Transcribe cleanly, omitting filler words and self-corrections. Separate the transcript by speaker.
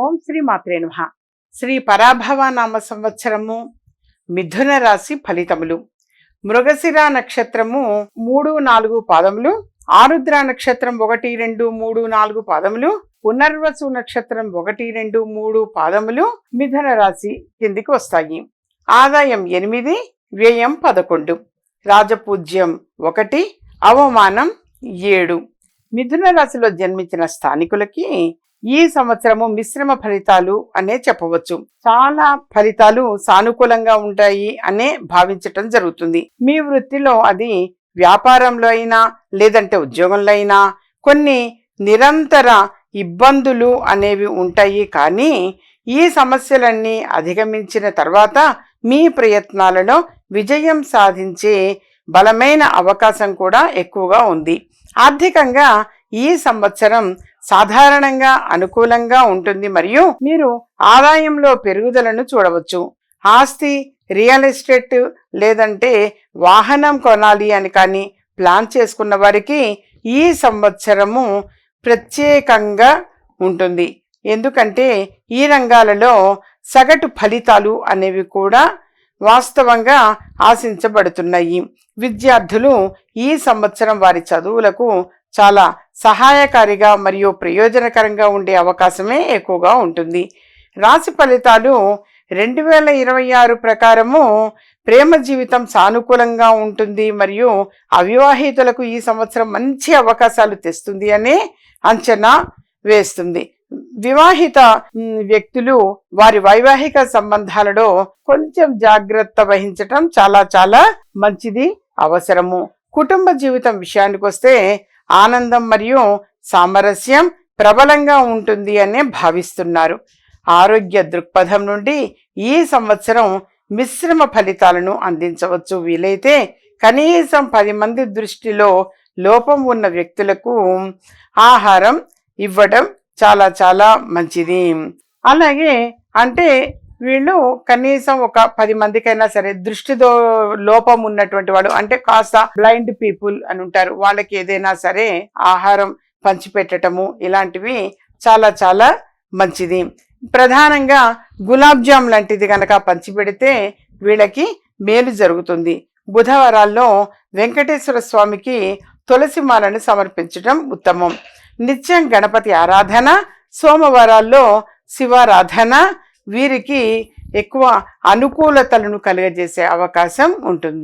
Speaker 1: ఓం శ్రీ మాత్రే నమః. శ్రీ పరాభవ నామ సంవత్సరము మిథున రాశి ఫలితములు. మృగశిర నక్షత్రము 3-4 పాదములు, ఆరుద్ర నక్షత్రం 1-2-3-4 పాదములు, పునర్వసు నక్షత్రం 1-2-3 పాదములు మిథున రాశి కిందికి వస్తాయి. ఆదాయం 8, వ్యయం 11, రాజపూజ్యం 1, అవమానం 7. మిథున రాశిలో జన్మించిన స్థానికులకి ఈ సంవత్సరము మిశ్రమ ఫలితాలు అనే చెప్పవచ్చు. చాలా ఫలితాలు సానుకూలంగా ఉంటాయి అనే భావించటం జరుగుతుంది. మీ వృత్తిలో అది వ్యాపారంలో అయినా లేదంటే ఉద్యోగంలో అయినా కొన్ని నిరంతర ఇబ్బందులు అనేవి ఉంటాయి. కానీ ఈ సమస్యలన్నీ అధిగమించిన తర్వాత మీ ప్రయత్నాలలో విజయం సాధించే బలమైన అవకాశం కూడా ఎక్కువగా ఉంది. ఆర్థికంగా ఈ సంవత్సరం సాధారణంగా అనుకూలంగా ఉంటుంది మరియు మీరు ఆదాయంలో పెరుగుదలను చూడవచ్చు. ఆస్తి, రియల్ ఎస్టేట్ లేదంటే వాహనం కొనాలి అని కానీ ప్లాన్ చేసుకున్న వారికి ఈ సంవత్సరము ప్రత్యేకంగా ఉంటుంది. ఎందుకంటే ఈ రంగాలలో సగటు ఫలితాలు అనేవి కూడా వాస్తవంగా ఆశించబడుతున్నాయి. విద్యార్థులు ఈ సంవత్సరం వారి చదువులకు చాలా సహాయకారిగా మరియు ప్రయోజనకరంగా ఉండే అవకాశమే ఎక్కువగా ఉంటుంది. రాశి ఫలితాలు 2026 ప్రకారము ప్రేమ జీవితం సానుకూలంగా ఉంటుంది మరియు అవివాహితులకు ఈ సంవత్సరం మంచి అవకాశాలు తెస్తుంది అనే అంచనా వేస్తుంది. వివాహిత వ్యక్తులు వారి వైవాహిక సంబంధాలలో కొంచెం జాగ్రత్త వహించటం చాలా మంచిది, అవసరము. కుటుంబ జీవితం విషయానికి వస్తే ఆనందం మరియు సామరస్యం ప్రబలంగా ఉంటుంది అనే భావిస్తున్నారు. ఆరోగ్య దృక్పథం నుండి ఈ సంవత్సరం మిశ్రమ ఫలితాలను అందించవచ్చు. వీలైతే కనీసం 10 మంది దృష్టిలో లోపం ఉన్న వ్యక్తులకు ఆహారం ఇవ్వడం చాలా మంచిది. అలాగే అంటే వీళ్ళు కనీసం ఒక 10 మందికైనా సరే దృష్టితో లోపం ఉన్నటువంటి వాళ్ళు, అంటే కాస్త బ్లైండ్ పీపుల్ అని ఉంటారు, వాళ్ళకి ఏదైనా సరే ఆహారం పంచిపెట్టడము ఇలాంటివి చాలా మంచిది. ప్రధానంగా గులాబ్ జామ్ లాంటిది కనుక పంచిపెడితే వీళ్ళకి మేలు జరుగుతుంది. బుధవారాల్లో వెంకటేశ్వర స్వామికి తులసి మాలను సమర్పించడం ఉత్తమం. నిత్యం గణపతి ఆరాధన, సోమవారాల్లో శివారాధన వీరికి ఎక్కువ అనుకూలతలను కలుగజేసే అవకాశం ఉంటుంది.